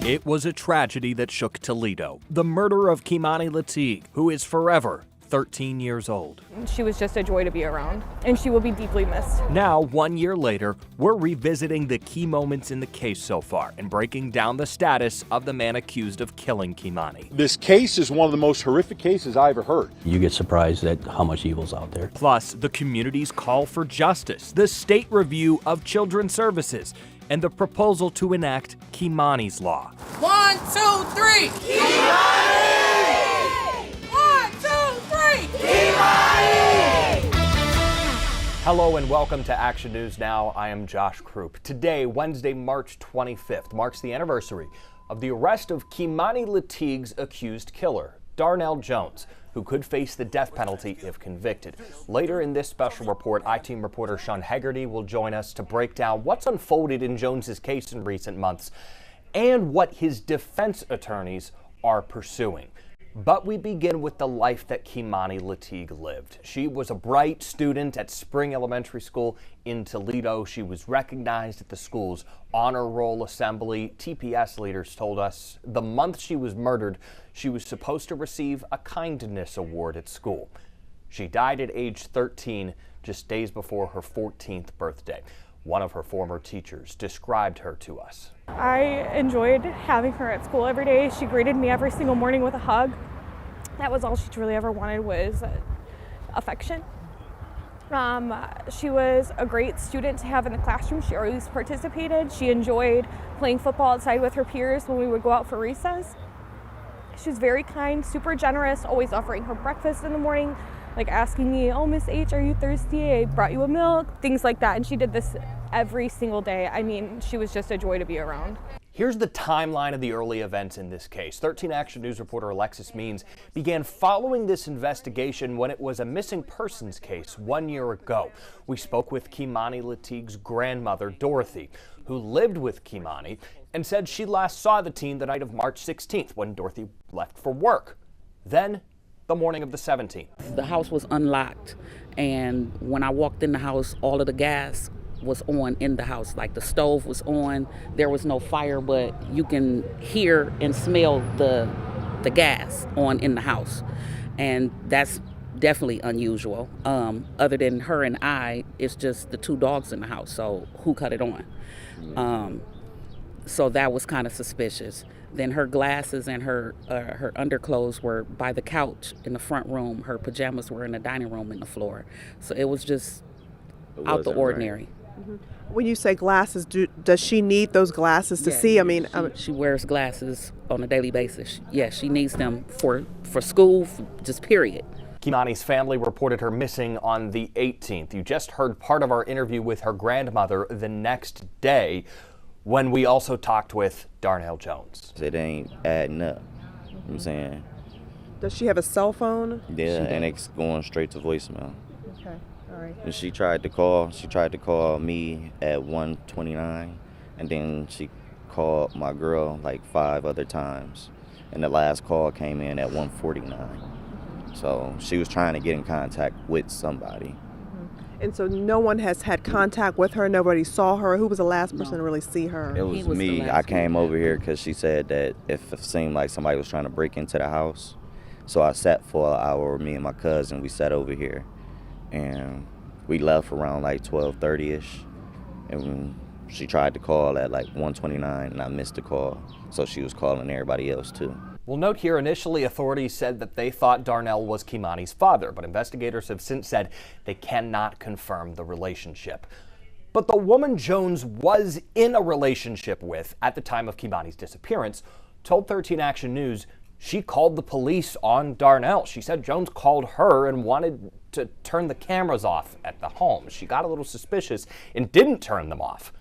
It was a tragedy that shook Toledo. The murder of Kei'Mani Latigue, who is forever 13 years old. She was just a joy to be around, and she will be deeply missed. Now, 1 year later, we're revisiting the key moments in the case so far and breaking down the status of the man accused of killing Kei'Mani. This case is one of the most horrific cases I ever heard. You get surprised at how much evil's out there. Plus, the community's call for justice, the state review of children's services, and the proposal to enact Kei'Mani's law. 1, 2, 3! Kei'Mani! 1, 2, 3! Kei'Mani! Hello and welcome to Action News Now. I am Josh Krupp. Today, Wednesday, March 25th, marks the anniversary of the arrest of Kei'Mani Latigue's accused killer, Darnell Jones, who could face the death penalty if convicted. Later in this special report, I-Team reporter Sean Hegarty will join us to break down what's unfolded in Jones's case in recent months and what his defense attorneys are pursuing. But we begin with the life that Kei'Mani Latigue lived. She was a bright student at Spring Elementary School in Toledo. She was recognized at the school's honor roll assembly. TPS leaders told us the month she was murdered, she was supposed to receive a kindness award at school. She died at age 13, just days before her 14th birthday. One of her former teachers described her to us. I enjoyed having her at school every day. She greeted me every single morning with a hug. That was all she truly ever wanted, was affection. She was a great student to have in the classroom. She always participated. She enjoyed playing football outside with her peers when we would go out for recess. She was very kind, super generous, always offering her breakfast in the morning, like asking me, "Oh, Miss H, are you thirsty? I brought you a milk," things like that. And she did this every single day. I mean, she was just a joy to be around. Here's the timeline of the early events in this case. 13 Action News reporter Alexis Means began following this investigation when it was a missing persons case 1 year ago. We spoke with Kei'Mani Latigue's grandmother, Dorothy, who lived with Kei'Mani and said she last saw the teen the night of March 16th when Dorothy left for work. Then, the morning of the 17th. The house was unlocked, and when I walked in the house, all of the gas was on in the house. Like the stove was on, there was no fire, but you can hear and smell the gas on in the house. And that's definitely unusual. Other than her and I, it's just the two dogs in the house, so who cut it on? So that was kind of suspicious. Then her glasses and her underclothes were by the couch in the front room. Her pajamas were in the dining room in the floor. So it was just out the ordinary. Right. Mm-hmm. When you say glasses, does she need those glasses to see? I mean, she wears glasses on a daily basis. Yeah, she needs them for school, just period. Kei'Mani's family reported her missing on the 18th. You just heard part of our interview with her grandmother the next day, when we also talked with Darnell Jones. It ain't adding up, you know what I'm saying? Does she have a cell phone? Yeah, and it's going straight to voicemail. Okay, all right. And she tried to call me at 1:29, and then she called my girl like 5 other times, and the last call came in at 1:49. So she was trying to get in contact with somebody. And so no one has had contact with her? Nobody saw her? Who was the last person to really see her? It was me. I came over here because she said that if it seemed like somebody was trying to break into the house. So I sat for an hour, me and my cousin, we sat over here. And we left around like 12:30ish. And she tried to call at like 1:29 and I missed the call. So she was calling everybody else too. We'll note here, initially authorities said that they thought Darnell was Kei'Mani's father, but investigators have since said they cannot confirm the relationship. But the woman Jones was in a relationship with at the time of Kei'Mani's disappearance told 13 Action News she called the police on Darnell. She said Jones called her and wanted to turn the cameras off at the home. She got a little suspicious and didn't turn them off.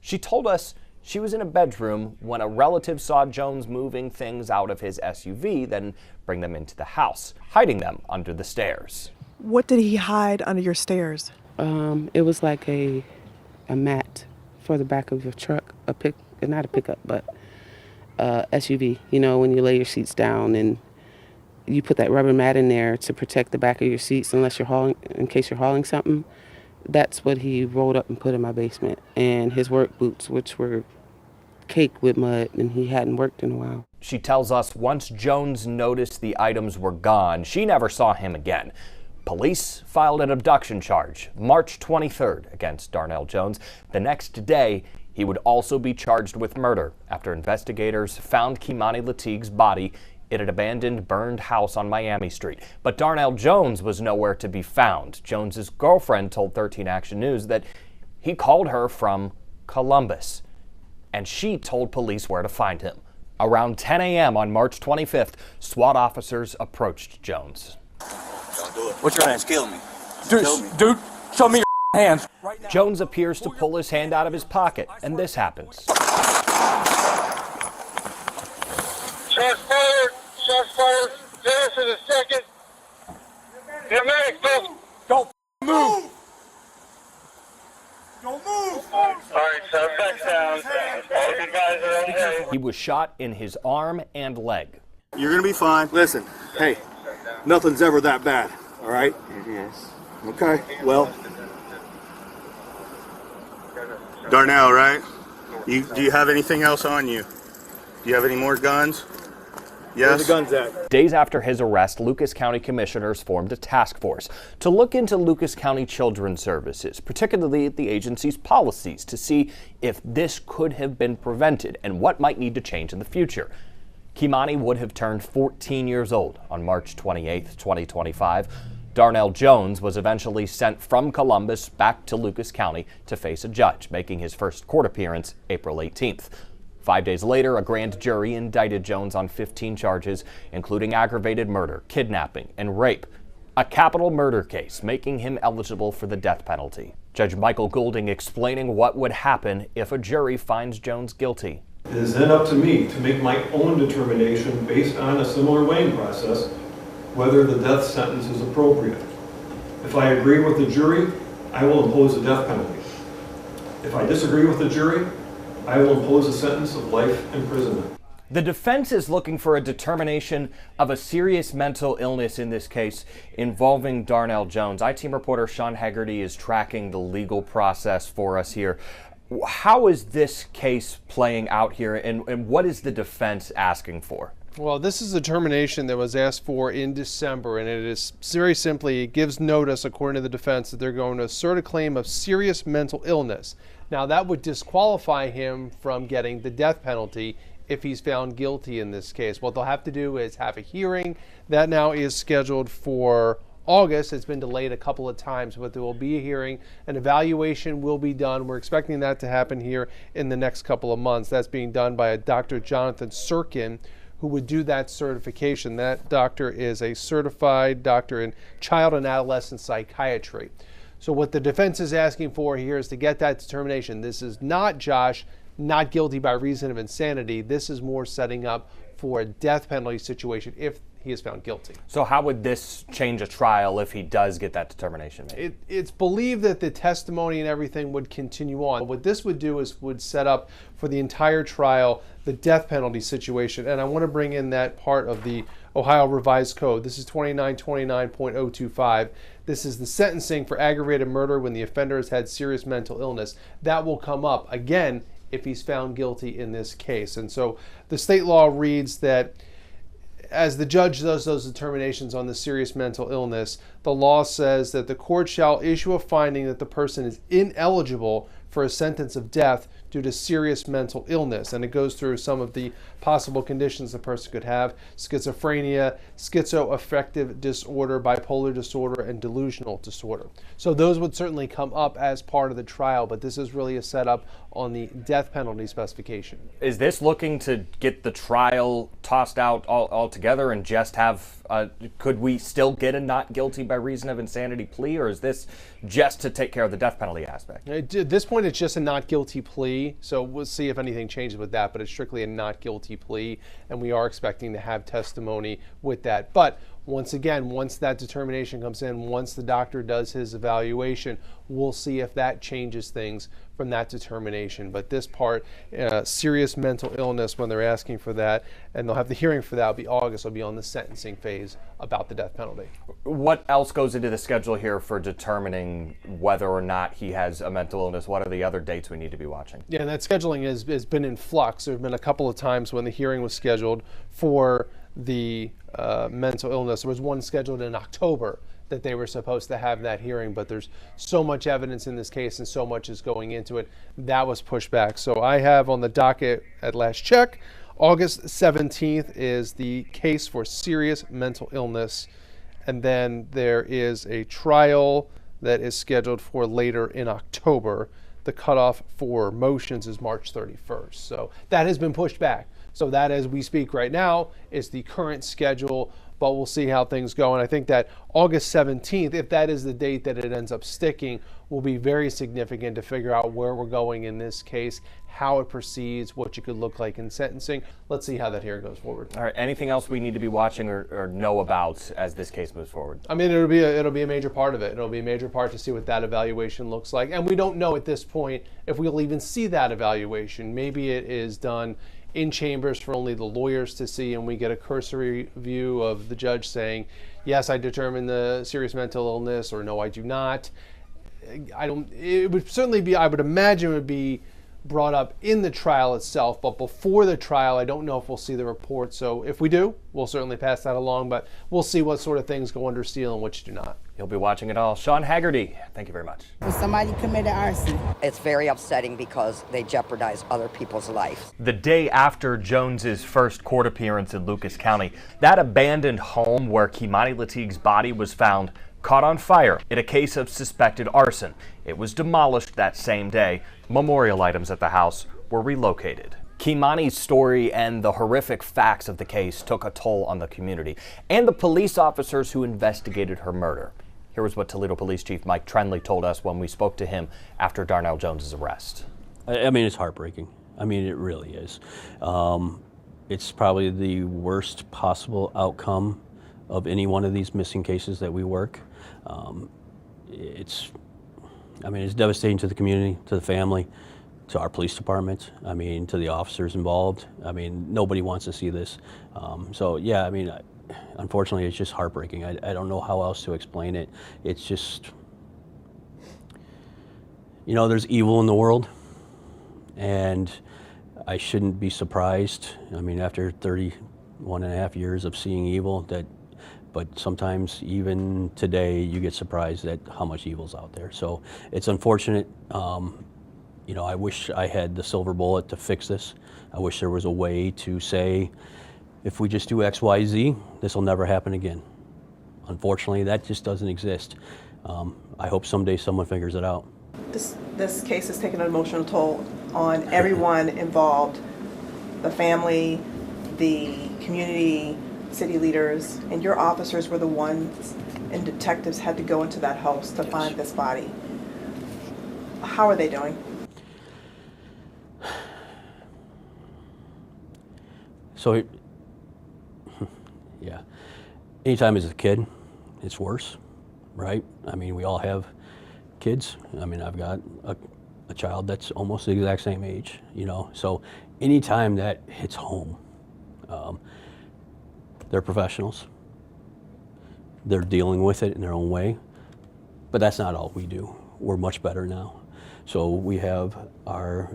She told us she was in a bedroom when a relative saw Jones moving things out of his SUV, then bring them into the house, hiding them under the stairs. What did he hide under your stairs? It was like a mat for the back of your truck, not a pickup, but SUV. You know, when you lay your seats down and you put that rubber mat in there to protect the back of your seats in case you're hauling something. That's what he rolled up and put in my basement. And his work boots, which were cake with mud, and he hadn't worked in a while. She tells us once Jones noticed the items were gone, she never saw him again. Police filed an abduction charge March 23rd against Darnell Jones. The next day, he would also be charged with murder after investigators found Kei'Mani Latigue's body in an abandoned, burned house on Miami Street. But Darnell Jones was nowhere to be found. Jones's girlfriend told 13 Action News that he called her from Columbus, and she told police where to find him. Around 10 a.m. on March 25th, SWAT officers approached Jones. What's your hands? Kill me. Dude, show me your hands. Jones appears to pull his hand out of his pocket, and this happens. Shots fired. Shots fired. Dennis in a second. Get medic, go. Don't move. Don't move. All right, so back down. All you guys are okay. He was shot in his arm and leg. You're gonna be fine. Listen, hey, nothing's ever that bad, all right? It is. Okay, well. Darnell, right? Do you have anything else on you? Do you have any more guns? Yes. Where the guns at? Days after his arrest, Lucas County commissioners formed a task force to look into Lucas County Children's Services, particularly the agency's policies, to see if this could have been prevented and what might need to change in the future. Kei'Mani would have turned 14 years old on March 28, 2025. Darnell Jones was eventually sent from Columbus back to Lucas County to face a judge, making his first court appearance April 18th. 5 days later, a grand jury indicted Jones on 15 charges, including aggravated murder, kidnapping, and rape. A capital murder case, making him eligible for the death penalty. Judge Michael Goulding explaining what would happen if a jury finds Jones guilty. It is then up to me to make my own determination based on a similar weighing process whether the death sentence is appropriate. If I agree with the jury, I will impose a death penalty. If I disagree with the jury, I will impose a sentence of life imprisonment. The defense is looking for a determination of a serious mental illness in this case involving Darnell Jones. I-Team reporter Sean Haggerty is tracking the legal process for us here. How is this case playing out here, and what is the defense asking for? Well, this is a determination that was asked for in December, and it is very simply, it gives notice, according to the defense, that they're going to assert a claim of serious mental illness. Now, that would disqualify him from getting the death penalty if he's found guilty in this case. What they'll have to do is have a hearing. That now is scheduled for August. It's been delayed a couple of times, but there will be a hearing. An evaluation will be done. We're expecting that to happen here in the next couple of months. That's being done by a Dr. Jonathan Sirkin, who would do that certification. That doctor is a certified doctor in child and adolescent psychiatry. So what the defense is asking for here is to get that determination. This is not, Josh, not guilty by reason of insanity. This is more setting up for a death penalty situation if he is found guilty. So how would this change a trial if he does get that determination made? It's believed that the testimony and everything would continue on. What this would do is would set up for the entire trial the death penalty situation. And I want to bring in that part of the Ohio Revised Code. This is 2929.025. This is the sentencing for aggravated murder when the offender has had serious mental illness. That will come up again if he's found guilty in this case. And so the state law reads that as the judge does those determinations on the serious mental illness, the law says that the court shall issue a finding that the person is ineligible for a sentence of death due to serious mental illness. And it goes through some of the possible conditions the person could have: schizophrenia, schizoaffective disorder, bipolar disorder, and delusional disorder. So those would certainly come up as part of the trial, but this is really a setup on the death penalty specification. Is this looking to get the trial tossed out altogether and just have, could we still get a not guilty by reason of insanity plea, or is this just to take care of the death penalty aspect? At this point, it's just a not guilty plea, so we'll see if anything changes with that, but it's strictly a not guilty plea, and we are expecting to have testimony with that. But Once again, once that determination comes in, once the doctor does his evaluation, we'll see if that changes things from that determination. But this part, serious mental illness, when they're asking for that, and they'll have the hearing for that, will be August, will be on the sentencing phase about the death penalty. What else goes into the schedule here for determining whether or not he has a mental illness? What are the other dates we need to be watching? Yeah, and that scheduling has been in flux. There have been a couple of times when the hearing was scheduled for the mental illness. There was one scheduled in October that they were supposed to have that hearing, but there's so much evidence in this case and so much is going into it, that was pushed back. So I have on the docket at last check, August 17th is the case for serious mental illness, and then there is a trial that is scheduled for later in October. The cutoff for motions is March 31st. So that has been pushed back. So that, as we speak right now, is the current schedule, but we'll see how things go. And I think that August 17th, if that is the date that it ends up sticking, will be very significant to figure out where we're going in this case, how it proceeds, what you could look like in sentencing. Let's see how that hearing goes forward. All right, anything else we need to be watching or know about as this case moves forward? I mean, it'll be a major part of it. It'll be a major part to see what that evaluation looks like. And we don't know at this point if we'll even see that evaluation. Maybe it is done in chambers for only the lawyers to see, and we get a cursory view of the judge saying, yes, I determine the serious mental illness, or no, I do not. It would certainly be, I would imagine it would be brought up in the trial itself, but before the trial, I don't know if we'll see the report. So if we do, we'll certainly pass that along, but we'll see what sort of things go under seal and which do not. You'll be watching it all. Sean Haggerty, thank you very much. Somebody committed arson. It's very upsetting because they jeopardize other people's lives. The day after Jones's first court appearance in Lucas County, that abandoned home where Kei'Mani Latigue's body was found caught on fire in a case of suspected arson. It was demolished that same day. Memorial items at the house were relocated. Kei'Mani's story and the horrific facts of the case took a toll on the community and the police officers who investigated her murder. Here was what Toledo Police Chief Mike Trenley told us when we spoke to him after Darnell Jones's arrest. I mean, it's heartbreaking. I mean, it really is. It's probably the worst possible outcome of any one of these missing cases that we work. It's devastating to the community, to the family, to our police department, I mean, to the officers involved. I mean, nobody wants to see this. So yeah, I mean, unfortunately, it's just heartbreaking. I don't know how else to explain it. It's just, you know, there's evil in the world, and I shouldn't be surprised. I mean, after 31 and a half years of seeing evil, but sometimes even today you get surprised at how much evil's out there. So it's unfortunate. You know, I wish I had the silver bullet to fix this. I wish there was a way to say, if we just do X, Y, Z, this will never happen again. Unfortunately, that just doesn't exist. I hope someday someone figures it out. This case has taken an emotional toll on everyone involved, the family, the community, city leaders, and your officers were the ones, and detectives had to go into that house to find this body. How are they doing? So, yeah, anytime as a kid, it's worse, right? I mean, we all have kids. I mean, I've got a child that's almost the exact same age, you know? So anytime that hits home, they're professionals. They're dealing with it in their own way, but that's not all we do. We're much better now. So we have our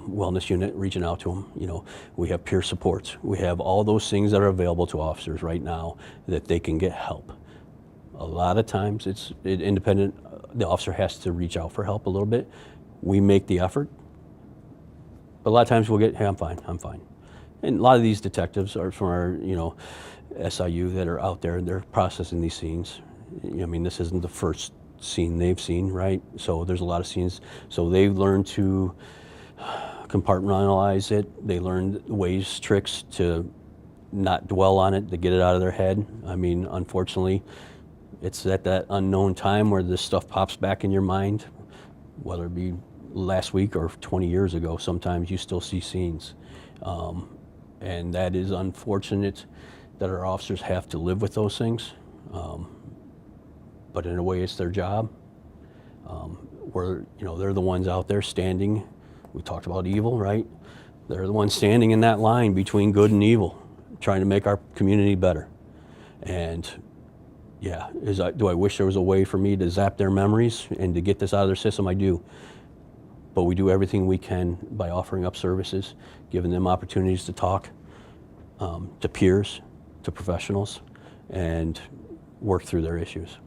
wellness unit reaching out to them. You know, we have peer supports. We have all those things that are available to officers right now that they can get help. A lot of times it's independent. The officer has to reach out for help a little bit. We make the effort, but a lot of times we'll get, hey, I'm fine. And a lot of these detectives are from our, you know, SIU that are out there and they're processing these scenes. I mean, this isn't the first scene they've seen, right? So there's a lot of scenes. So they've learned to compartmentalize it. They learned ways, tricks to not dwell on it, to get it out of their head. I mean, unfortunately, it's at that unknown time where this stuff pops back in your mind, whether it be last week or 20 years ago, sometimes you still see scenes. And that is unfortunate that our officers have to live with those things. But in a way, it's their job. They're the ones out there standing. We talked about evil, right? They're the ones standing in that line between good and evil, trying to make our community better. And yeah, do I wish there was a way for me to zap their memories and to get this out of their system? I do. But we do everything we can by offering up services, giving them opportunities to talk to peers, to professionals, and work through their issues.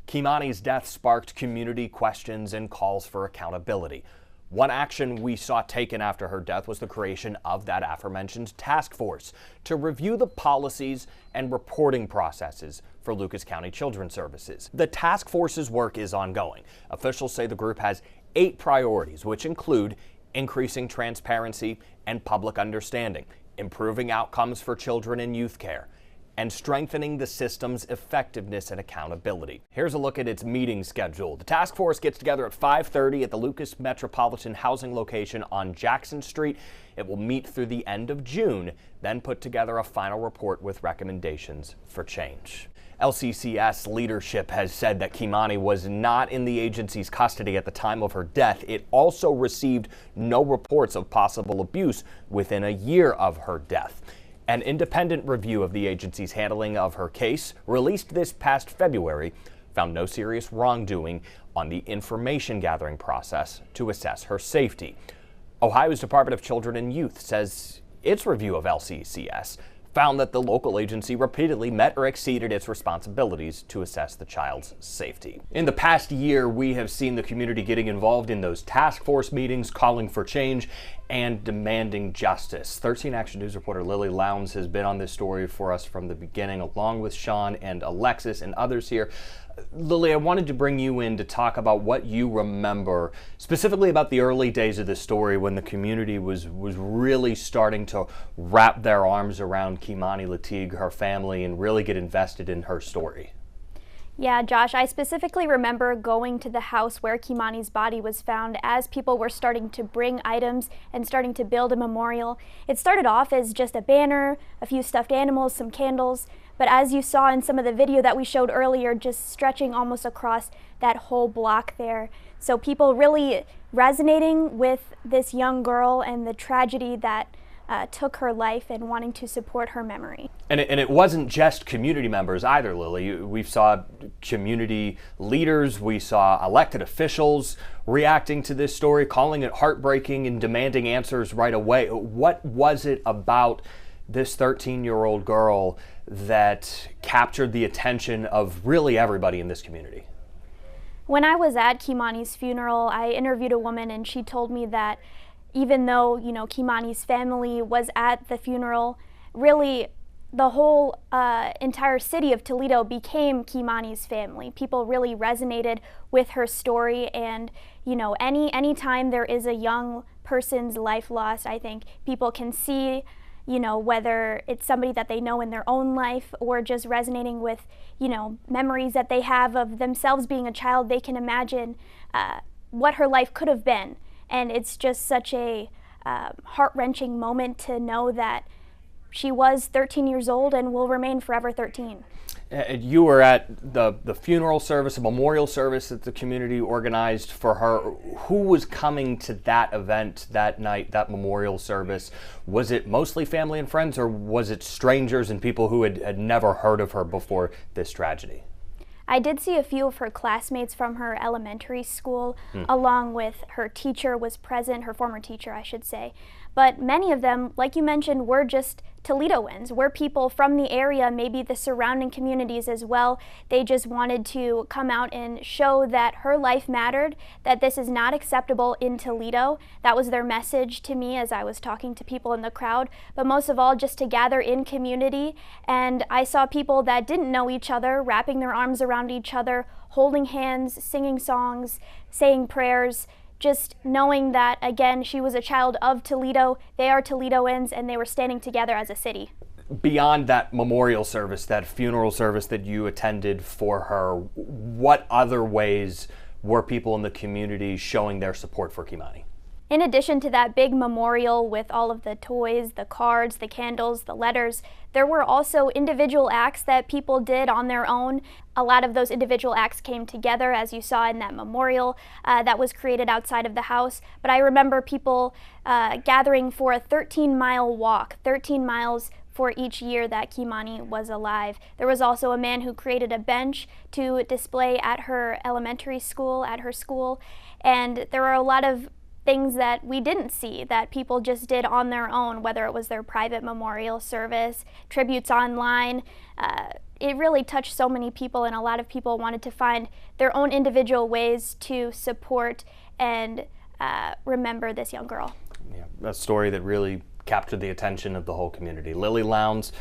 Kei'Mani's death sparked community questions and calls for accountability. One action we saw taken after her death was the creation of that aforementioned task force to review the policies and reporting processes for Lucas County Children's Services. The task force's work is ongoing. Officials say the group has 8 priorities, which include increasing transparency and public understanding, improving outcomes for children in youth care, and strengthening the system's effectiveness and accountability. Here's a look at its meeting schedule. The task force gets together at 5:30 at the Lucas Metropolitan Housing location on Jackson Street. It will meet through the end of June, then put together a final report with recommendations for change. LCCS leadership has said that Kei'Mani was not in the agency's custody at the time of her death. It also received no reports of possible abuse within a year of her death. An independent review of the agency's handling of her case, released this past February, found no serious wrongdoing on the information gathering process to assess her safety. Ohio's Department of Children and Youth says its review of LCCS found that the local agency repeatedly met or exceeded its responsibilities to assess the child's safety. In the past year, we have seen the community getting involved in those task force meetings, calling for change and demanding justice. 13 Action News reporter Lily Lowndes has been on this story for us from the beginning, along with Sean and Alexis and others here. Lily, I wanted to bring you in to talk about what you remember, specifically about the early days of this story when the community was really starting to wrap their arms around Kei'Mani Latigue, her family, and really get invested in her story. Yeah, Josh, I specifically remember going to the house where Kei'Mani's body was found as people were starting to bring items and starting to build a memorial. It started off as just a banner, a few stuffed animals, some candles, but as you saw in some of the video that we showed earlier, just stretching almost across that whole block there. So people really resonating with this young girl and the tragedy that took her life and wanting to support her memory. And it wasn't just community members either, Lily. We saw community leaders, we saw elected officials reacting to this story, calling it heartbreaking and demanding answers right away. What was it about this 13-year-old girl that captured the attention of really everybody in this community? When I was at Kei'Mani's funeral, I interviewed a woman and she told me that even though, Kei'Mani's family was at the funeral, really the whole entire city of Toledo became Kei'Mani's family. People really resonated with her story, and any time there is a young person's life lost, I think people can see whether it's somebody that they know in their own life or just resonating with, memories that they have of themselves being a child. They can imagine what her life could have been. And it's just such a heart-wrenching moment to know that she was 13 years old and will remain forever 13. You were at the funeral service, a memorial service that the community organized for her. Who was coming to that event that night, that memorial service? Was it mostly family and friends, or was it strangers and people who had never heard of her before this tragedy? I did see a few of her classmates from her elementary school, along with her teacher was present, her former teacher, I should say. But many of them, like you mentioned, were just Toledoans, were people from the area, maybe the surrounding communities as well. They just wanted to come out and show that her life mattered, that this is not acceptable in Toledo. That was their message to me as I was talking to people in the crowd, but most of all, just to gather in community. And I saw people that didn't know each other, wrapping their arms around each other, holding hands, singing songs, saying prayers, just knowing that, again, she was a child of Toledo, they are Toledoans, and they were standing together as a city. Beyond that memorial service, that funeral service that you attended for her, what other ways were people in the community showing their support for Kei'Mani? In addition to that big memorial with all of the toys, the cards, the candles, the letters, there were also individual acts that people did on their own. A lot of those individual acts came together, as you saw in that memorial that was created outside of the house. But I remember people gathering for a 13-mile walk, 13 miles for each year that Kei'Mani was alive. There was also a man who created a bench to display at her elementary school, at her school. And there were a lot of things that we didn't see that people just did on their own, whether it was their private memorial service, tributes online. It really touched so many people, and a lot of people wanted to find their own individual ways to support and remember this young girl. Yeah, a story that really captured the attention of the whole community. Lily Lowndes,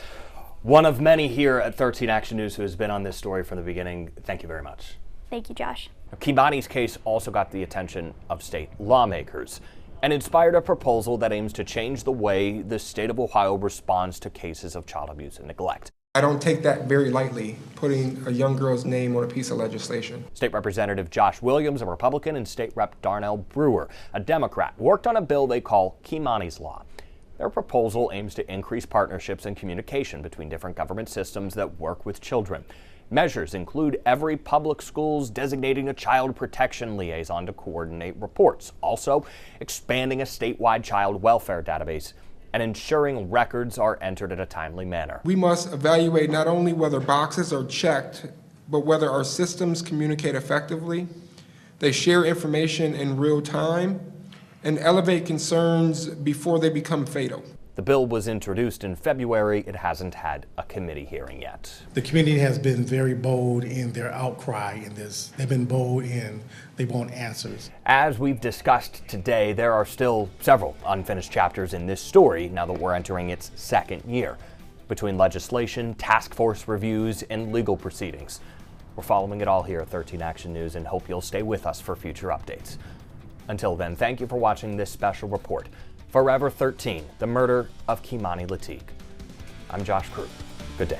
one of many here at 13 Action News who has been on this story from the beginning. Thank you very much. Thank you, Josh. Kei'Mani's case also got the attention of state lawmakers and inspired a proposal that aims to change the way the state of Ohio responds to cases of child abuse and neglect. I don't take that very lightly, putting a young girl's name on a piece of legislation. State Representative Josh Williams, a Republican, and State Rep Darnell Brewer, a Democrat, worked on a bill they call Kei'Mani's Law. Their proposal aims to increase partnerships and communication between different government systems that work with children. Measures include every public schools designating a child protection liaison to coordinate reports, also expanding a statewide child welfare database, and ensuring records are entered in a timely manner. We must evaluate not only whether boxes are checked, but whether our systems communicate effectively, they share information in real time, and elevate concerns before they become fatal. The bill was introduced in February. It hasn't had a committee hearing yet. The community has been very bold in their outcry in this. They've been bold in they want answers. As we've discussed today, there are still several unfinished chapters in this story now that we're entering its second year. Between legislation, task force reviews, and legal proceedings. We're following it all here at 13 Action News and hope you'll stay with us for future updates. Until then, thank you for watching this special report. Forever 13, the murder of Kei'Mani Latigue. I'm Josh Crew. Good day.